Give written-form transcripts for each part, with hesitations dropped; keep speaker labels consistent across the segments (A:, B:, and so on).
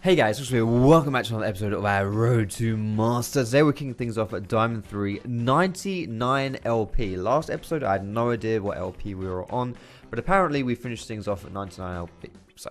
A: Hey guys, welcome back to another episode of our Road to Master. Today we're kicking things off at Diamond 3, 99 LP. Last episode I had no idea what LP we were on, but apparently we finished things off at 99 LP. So,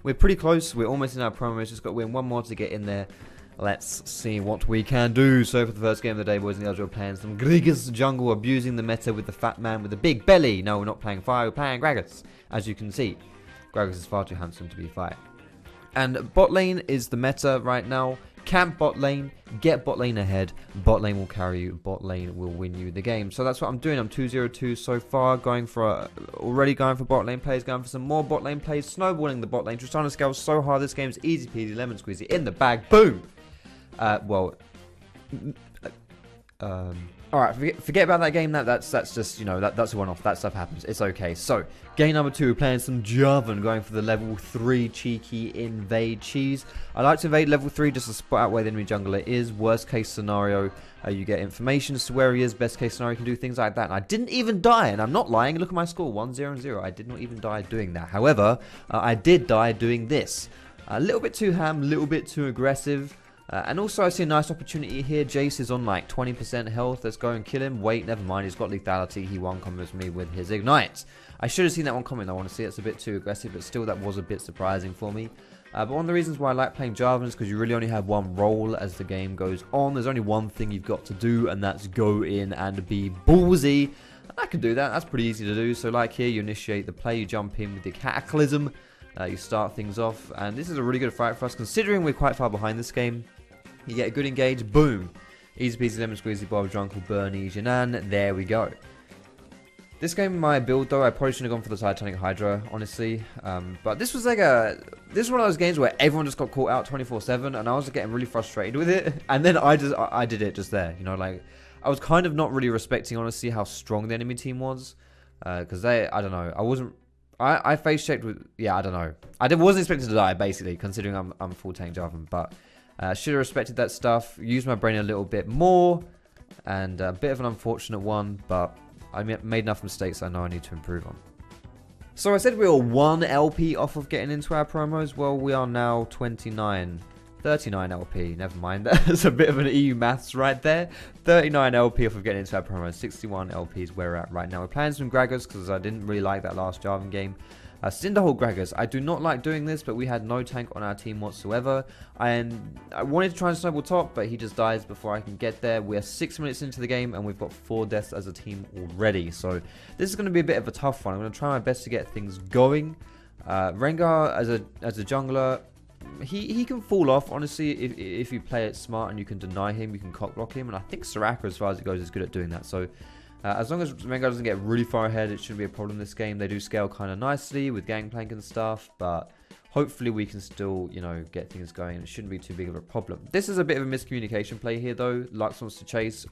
A: we're pretty close, we're almost in our promos, just got to win one more to get in there. Let's see what we can do. So for the first game of the day, boys and girls, we're playing some Gragas jungle, abusing the meta with the fat man with the big belly. No, we're not playing fire, we're playing Gragas. As you can see, Gragas is far too handsome to be fire. And bot lane is the meta right now. Camp bot lane, get bot lane ahead. Bot lane will carry you, bot lane will win you the game. So that's what I'm doing. I'm 2-0-2 so far, already going for bot lane plays, going for some more bot lane plays, snowballing the bot lane. Tristana scales so hard. This game's easy peasy, lemon squeezy in the bag. Boom. Alright, forget about that game. That's just, you know, that's a one-off. That stuff happens. It's okay. So, game number 2, we're playing some Jarvan, going for the level 3 cheeky invade cheese. I like to invade level 3 just to spot out where the enemy jungler is. Worst case scenario, you get information as to where he is. Best case scenario, you can do things like that. And I didn't even die, and I'm not lying. Look at my score, 1-0-0. I did not even die doing that. However, I did die doing this. A little bit too ham, a little bit too aggressive. And also I see a nice opportunity here. Jace is on like 20% health. Let's go and kill him. Wait, never mind. He's got lethality. He one combos me with his ignite. I should have seen that one coming. I want to see it's a bit too aggressive, but still that was a bit surprising for me. But one of the reasons why I like playing Jarvan is because you really only have one role as the game goes on. There's only one thing you've got to do, and that's go in and be ballsy. And I can do that. That's pretty easy to do. So like here, you initiate the play. You jump in with the Cataclysm. You start things off. And this is a really good fight for us, considering we're quite far behind this game. You get a good engage, boom. Easy peasy lemon squeezy, Bob, Drunkle, Bernie, Janan. There we go. This game, my build though, I probably shouldn't have gone for the Titanic Hydra, honestly. But this was like this is one of those games where everyone just got caught out 24/7, and I was getting really frustrated with it. And then I did it just there, you know, like I was kind of not really respecting, honestly, how strong the enemy team was, because I don't know, I face checked with, yeah, I don't know, wasn't expected to die basically, considering I'm full tank Jarvan, but. Should have respected that stuff, used my brain a little bit more, and a bit of an unfortunate one, but I made enough mistakes I know I need to improve on. So I said we were 1 LP off of getting into our promos. Well, we are now 39 LP, never mind, that's a bit of an EU maths right there. 39 LP off of getting into our promos, 61 LP is where we're at right now. We're playing some Gragas because I didn't really like that last Jarvan game. Cinderhole Gragas, I do not like doing this, but we had no tank on our team whatsoever, and I wanted to try and snowball top, but he just dies before I can get there. We are 6 minutes into the game, and we've got 4 deaths as a team already, so this is going to be a bit of a tough one. I'm going to try my best to get things going. Rengar, as a jungler, he can fall off, honestly, if you play it smart and you can deny him, you can cock block him, and I think Soraka, as far as it goes, is good at doing that, so... as long as Rengar doesn't get really far ahead, it shouldn't be a problem this game. They do scale kind of nicely with gangplank and stuff, but hopefully we can still, you know, get things going. It shouldn't be too big of a problem. This is a bit of a miscommunication play here, though. Lux wants to chase.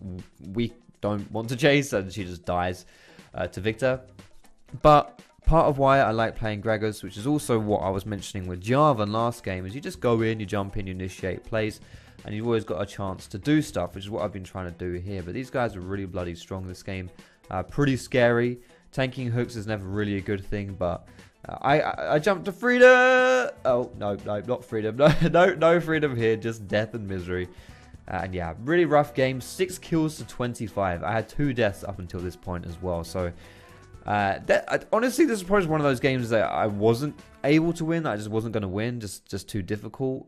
A: We don't want to chase, and she just dies to Victor. But part of why I like playing Gragas, which is also what I was mentioning with Jarvan last game, is you just go in, you jump in, you initiate plays. And you've always got a chance to do stuff, which is what I've been trying to do here. But these guys are really bloody strong this game. Pretty scary. Tanking hooks is never really a good thing, but I jumped to freedom. Oh, no, not freedom. No freedom here, just death and misery. And yeah, really rough game. 6 kills to 25. I had 2 deaths up until this point as well. So honestly, this is probably one of those games that I wasn't able to win. I just wasn't going to win, just too difficult.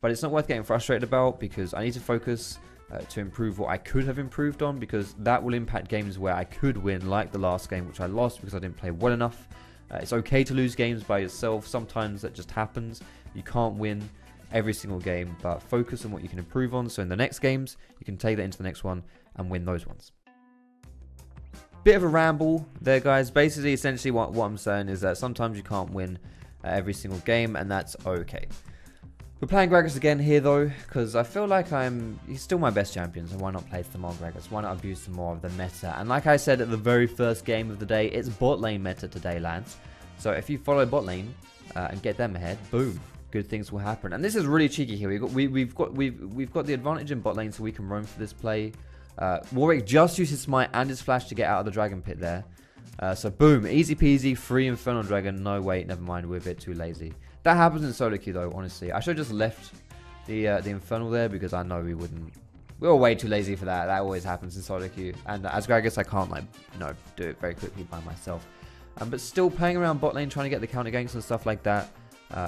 A: But it's not worth getting frustrated about, because I need to focus to improve what I could have improved on, because that will impact games where I could win, like the last game, which I lost because I didn't play well enough. It's okay to lose games by yourself. Sometimes that just happens. You can't win every single game, but focus on what you can improve on. So in the next games, you can take that into the next one and win those ones. Bit of a ramble there, guys. Basically, essentially what I'm saying is that sometimes you can't win every single game, and that's okay. We're playing Gragas again here, though, because I feel like he's still my best champion, so why not play some more Gragas? Why not abuse some more of the meta? And like I said at the very first game of the day, it's bot lane meta today, lads. So if you follow bot lane and get them ahead, boom, good things will happen. And this is really cheeky here. We've got the advantage in bot lane, so we can roam for this play. Warwick just used his smite and his flash to get out of the dragon pit there. So boom, easy peasy, free Infernal Dragon. No, wait, never mind, we're a bit too lazy. That happens in solo queue though, honestly. I should have just left the Infernal there because I know we wouldn't. We were way too lazy for that. That always happens in solo queue. And as Gragas, I can't like, do it very quickly by myself. But still playing around bot lane, trying to get the counter ganks and stuff like that,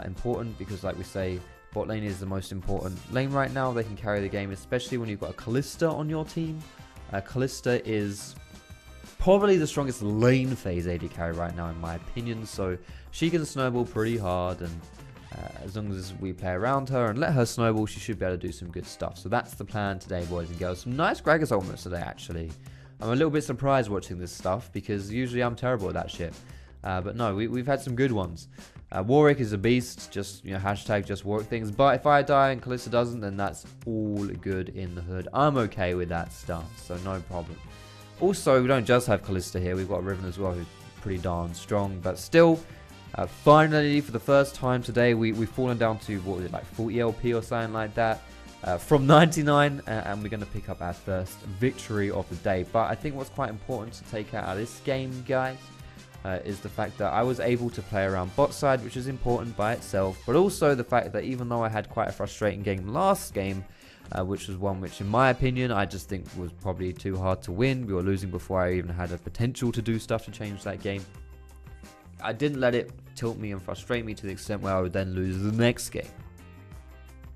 A: important because like we say, bot lane is the most important lane right now. They can carry the game, especially when you've got a Kalista on your team. Kalista is probably the strongest lane phase AD carry right now in my opinion. So she can snowball pretty hard, and as long as we play around her and let her snowball, she should be able to do some good stuff. So that's the plan today, boys and girls. Some nice Gragas ultimates today, actually. I'm a little bit surprised watching this stuff because usually I'm terrible at that shit. But no, we've had some good ones. Warwick is a beast, just, hashtag just Warwick things. But if I die and Kalista doesn't, then that's all good in the hood. I'm okay with that stuff, so no problem. Also, we don't just have Kalista here. We've got Riven as well, who's pretty darn strong. But still, finally, for the first time today, we've fallen down to, what was it, like 40 LP or something like that. From 99, and we're going to pick up our first victory of the day. But I think what's quite important to take out of this game, guys, is the fact that I was able to play around bot side, which is important by itself, but also the fact that even though I had quite a frustrating game last game, which was one which in my opinion I just think was probably too hard to win, we were losing before I even had a potential to do stuff to change that game, I didn't let it tilt me and frustrate me to the extent where I would then lose the next game.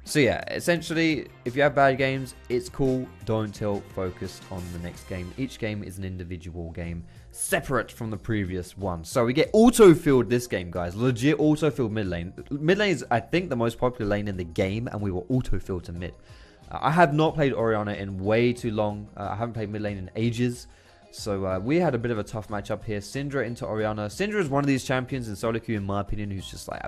A: So yeah, essentially, if you have bad games, it's cool. Don't tilt, focus on the next game. Each game is an individual game, separate from the previous one. So we get auto-filled this game, guys. Legit auto-filled mid lane. Mid lane is, I think, the most popular lane in the game, and we were auto-filled to mid. I have not played Orianna in way too long. I haven't played mid lane in ages. So we had a bit of a tough matchup here. Syndra into Orianna. Syndra is one of these champions in solo queue, in my opinion, who's just like,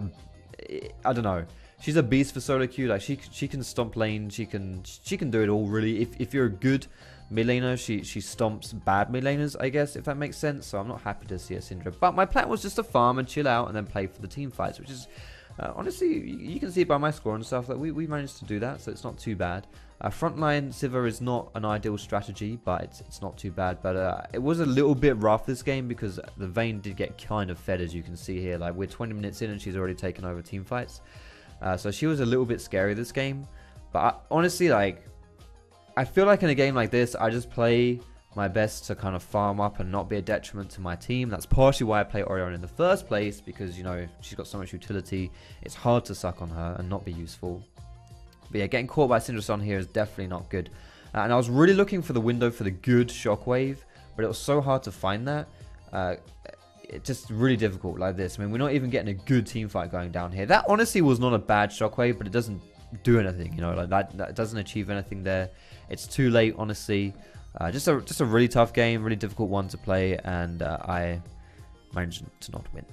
A: I don't know. She's a beast for solo queue. Like she can stomp lane. She can do it all really. If you're a good mid laner, she stomps bad mid laners, I guess, if that makes sense. So I'm not happy to see a Syndra. But my plan was just to farm and chill out and then play for the team fights, which is honestly, you can see it by my score and stuff that we managed to do that, so it's not too bad. Frontline Sivir is not an ideal strategy, but it's not too bad. But it was a little bit rough this game because the Vayne did get kind of fed, as you can see here. Like we're 20 minutes in and she's already taken over team fights. So she was a little bit scary this game. But honestly, like, I feel like in a game like this, I just play my best to kind of farm up and not be a detriment to my team. That's partially why I play Orianna in the first place, because, she's got so much utility. It's hard to suck on her and not be useful. But yeah, getting caught by Syndra here is definitely not good. And I was really looking for the window for the good shockwave, but it was so hard to find that. It's just really difficult like this. I mean, we're not even getting a good team fight going down here. That honestly was not a bad shockwave, but it doesn't do anything, like that doesn't achieve anything there. It's too late, honestly. Just a really tough game, really difficult one to play, and I managed to not win.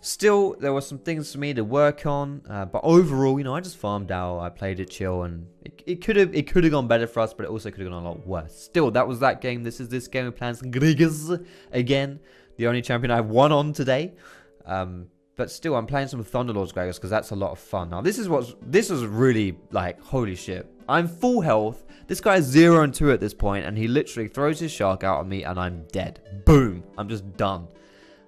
A: Still, there were some things for me to work on, but overall, I just farmed out. I played it chill, and it could have gone better for us, but it also could have gone a lot worse. Still, that was that game. This is this game. We're playing Gragas again, the only champion I've won on today. But still, I'm playing some Thunderlords Gragas because that's a lot of fun. Now, this was really like, holy shit. I'm full health. This guy's 0-2 at this point, and he literally throws his shark out at me, and I'm dead. Boom. I'm just done.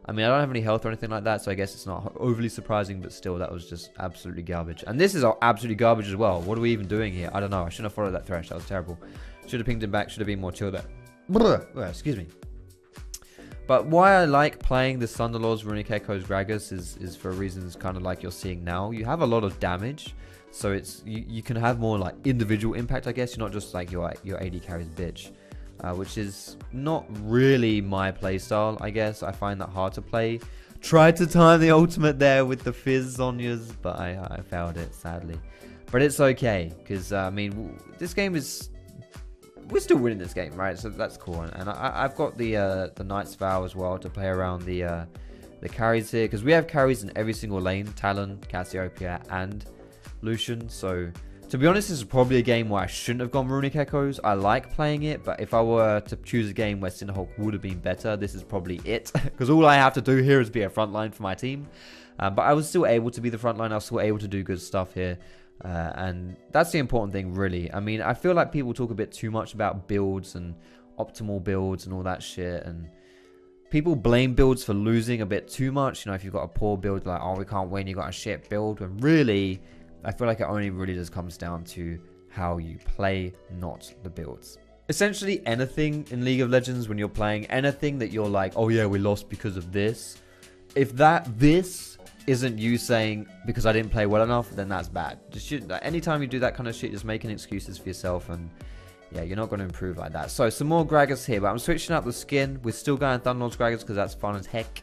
A: I mean, I don't have any health or anything like that, so I guess it's not overly surprising, but still, that was just absolutely garbage. And this is absolutely garbage as well. What are we even doing here? I don't know. I shouldn't have followed that thresh. That was terrible. Should have pinged him back. Should have been more chill there. Excuse me. But why I like playing the Thunderlords, Runic Echoes, Gragas is for reasons kind of like you're seeing now. You have a lot of damage, so you can have more like individual impact, I guess. You're not just like your AD carries bitch. Which is not really my playstyle, I guess. I find that hard to play. Tried to time the ultimate there with the Fizz Zonyas, but I failed it, sadly. But it's okay, because, I mean, this game is... We're still winning this game, right? So that's cool. And I've got the Knight's Vow as well to play around the carries here, because we have carries in every single lane. Talon, Cassiopeia, and Lucian, so... To be honest, this is probably a game where I shouldn't have gone Runic Echoes. I like playing it, but if I were to choose a game where Cinderhawk would have been better, this is probably it. Because all I have to do here is be a frontline for my team. But I was still able to be the frontline. I was still able to do good stuff here. And that's the important thing, really. I mean, I feel like people talk a bit too much about builds and optimal builds and all that shit. And people blame builds for losing a bit too much. You know, if you've got a poor build, like, oh, we can't win, you got a shit build. When really, I feel like it only really just comes down to how you play, not the builds. Essentially, anything in League of Legends, when you're playing, anything that you're like, oh yeah, we lost because of this. If this isn't you saying, because I didn't play well enough, then that's bad. Just anytime you do that kind of shit, just making excuses for yourself, and yeah, you're not going to improve like that. So, some more Gragas here, but I'm switching up the skin. We're still going Thunderlord's Gragas because that's fun as heck.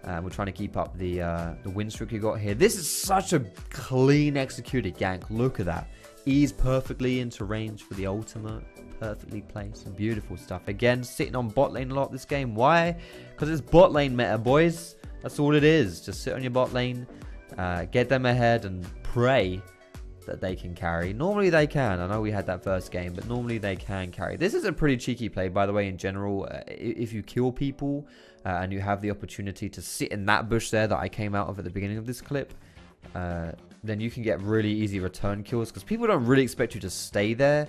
A: We're trying to keep up the win streak you got here. This is such a clean executed gank. Look at that. Ease perfectly into range for the ultimate. Perfectly placed. Some beautiful stuff. Again, sitting on bot lane a lot this game. Why? Because it's bot lane meta, boys. That's all it is. Just sit on your bot lane, get them ahead, and pray that they can carry. Normally they can. I know we had that first game, but normally they can carry. This is a pretty cheeky play, by the way, in general. If you kill people and you have the opportunity to sit in that bush there that I came out of at the beginning of this clip, then you can get really easy return kills, because people don't really expect you to stay there,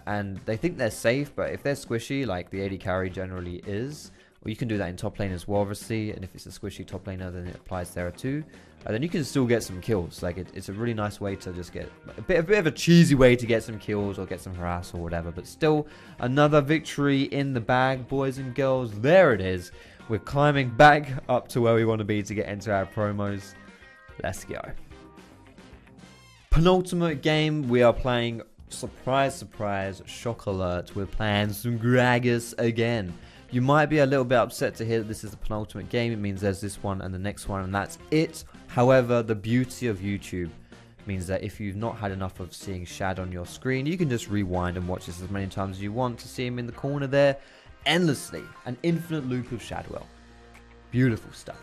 A: and they think they're safe, but if they're squishy, like the AD carry generally is, well, you can do that in top lane as well, obviously, and if it's a squishy top laner, then it applies there too. Then you can still get some kills. Like, it's a really nice way to just get a bit of a cheesy way to get some kills or get some harass or whatever, but still another victory in the bag, boys and girls. There it is. We're climbing back up to where we want to be to get into our promos. Let's go. Penultimate game, we are playing, surprise, surprise, shock alert, we're playing some Gragas again. You might be a little bit upset to hear that this is the penultimate game. It means there's this one and the next one, and that's it. However, the beauty of YouTube means that if you've not had enough of seeing Shad on your screen, you can just rewind and watch this as many times as you want to see him in the corner there endlessly. An infinite loop of Shadwell. Beautiful stuff.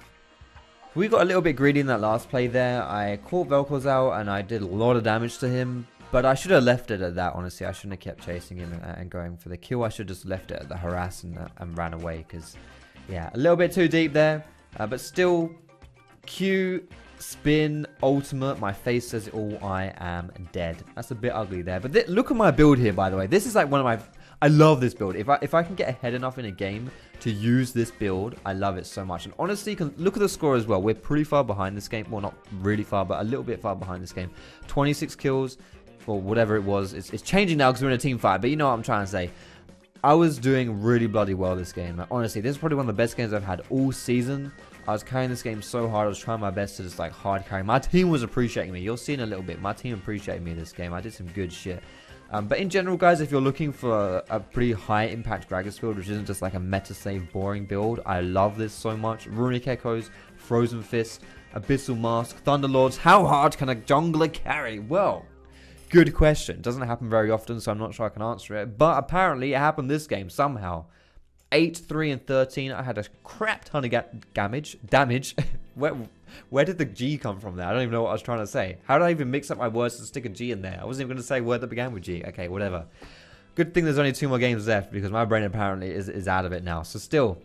A: We got a little bit greedy in that last play there. I caught Vel'Koz out and I did a lot of damage to him, but I should have left it at that, honestly. I shouldn't have kept chasing him and going for the kill. I should have just left it at the harass and ran away, because, yeah, a little bit too deep there. But still, Q, spin, ultimate. My face says it all. I am dead. That's a bit ugly there. But look at my build here, by the way. This is like one of my... I love this build. If I can get ahead enough in a game to use this build, I love it so much. And honestly, look at the score as well. We're pretty far behind this game. Well, not really far, but a little bit far behind this game. 26 kills. Or whatever it was. It's changing now because we're in a team fight, but you know what I'm trying to say. I was doing really bloody well this game. Like, honestly, this is probably one of the best games I've had all season. I was carrying this game so hard. I was trying my best to just like hard carry. My team was appreciating me. You'll see in a little bit. My team appreciated me this game. I did some good shit. But in general, guys, if you're looking for a pretty high impact Gragas build, which isn't just like a meta save boring build, I love this so much. Runic Echoes, Frozen Fist, Abyssal Mask, Thunderlords. How hard can a jungler carry? Well, good question. It doesn't happen very often, so I'm not sure I can answer it. But apparently, it happened this game somehow. 8, 3, and 13. I had a crap ton of damage. Where did the G come from there? I don't even know what I was trying to say. How did I even mix up my words to stick a G in there? I wasn't even going to say a word that began with G. Okay, whatever. Good thing there's only 2 more games left, because my brain apparently is out of it now. So still,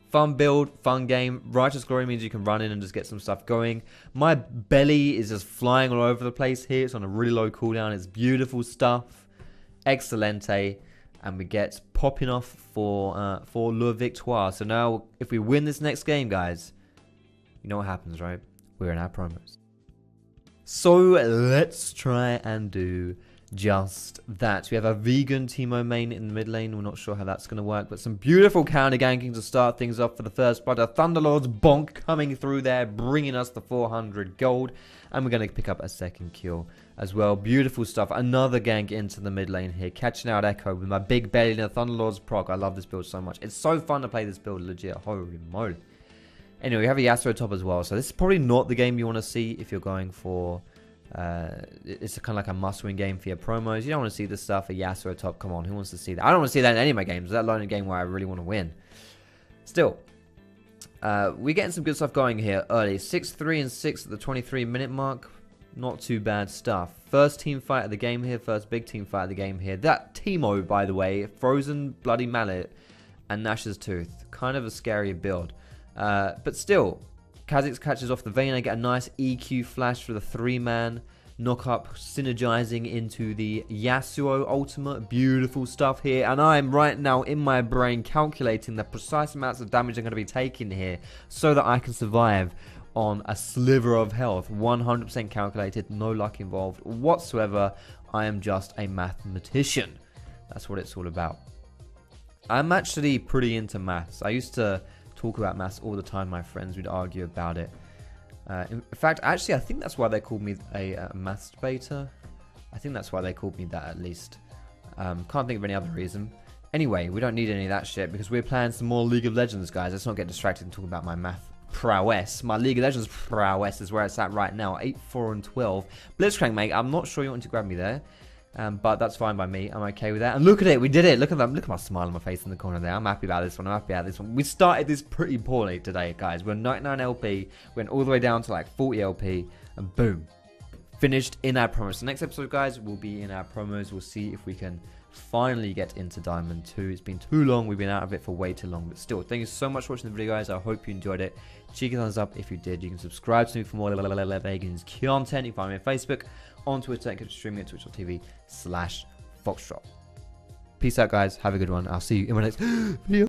A: fun build, fun game. Righteous Glory means you can run in and just get some stuff going. My belly is just flying all over the place here. It's on a really low cooldown. It's beautiful stuff. Excelente. And we get popping off for Le Victoire. So now, if we win this next game, guys, you know what happens, right? We're in our promos. So let's try and do just that. We have a vegan Teemo main in the mid lane. We're not sure how that's going to work, but some beautiful counter ganking to start things off for the first part. A Thunderlord's bonk coming through there, bringing us the 400 gold. And we're going to pick up a second kill as well. Beautiful stuff. Another gank into the mid lane here. Catching out Echo with my big belly and a Thunderlord's proc. I love this build so much. It's so fun to play this build, legit. Holy moly. Anyway, we have a Yasuo top as well. So this is probably not the game you want to see if you're going for... it's kind of like a must-win game for your promos. You don't want to see this stuff. A Yasuo top, come on. Who wants to see that? I don't want to see that in any of my games. Let alone a game where I really want to win. Still... we're getting some good stuff going here early. 6, 3, and 6 at the 23-minute mark. Not too bad stuff. First team fight of the game here. First big team fight of the game here. That Teemo, by the way, Frozen Bloody Mallet and Nash's Tooth. Kind of a scary build. But still, Kha'Zix catches off the Vayne. I get a nice EQ flash for the 3-man. knock up, synergizing into the Yasuo ultimate. Beautiful stuff here. And I'm right now in my brain calculating the precise amounts of damage I'm going to be taking here so that I can survive on a sliver of health. 100% calculated, no luck involved whatsoever. I am just a mathematician. That's what it's all about. I'm actually pretty into maths. I used to talk about maths all the time. My friends would argue about it. In fact, actually, I think that's why they called me a maths debater. I think that's why they called me that, at least. Can't think of any other reason. Anyway, we don't need any of that shit because we're playing some more League of Legends, guys. Let's not get distracted and talk about my math prowess. My League of Legends prowess is where it's at right now. 8, 4, and 12. Blitzcrank, mate. I'm not sure you want to grab me there. But that's fine by me. I'm okay with that. And look at it. We did it. Look at them. Look at my smile on my face in the corner there. I'm happy about this one. I'm happy about this one. We started this pretty poorly today, guys. We're 99 LP. Went all the way down to like 40 LP. And boom. Finished in our promos. So next episode, guys, will be in our promos. We'll see if we can finally get into Diamond 2. It's been too long. We've been out of it for way too long. But still, thank you so much for watching the video, guys. I hope you enjoyed it. Cheeky thumbs up if you did. You can subscribe to me for more Vegans content. You can find me on Facebook, on Twitter, and keep streaming at twitch.tv/Foxdrop. Peace out, guys. Have a good one. I'll see you in my next video.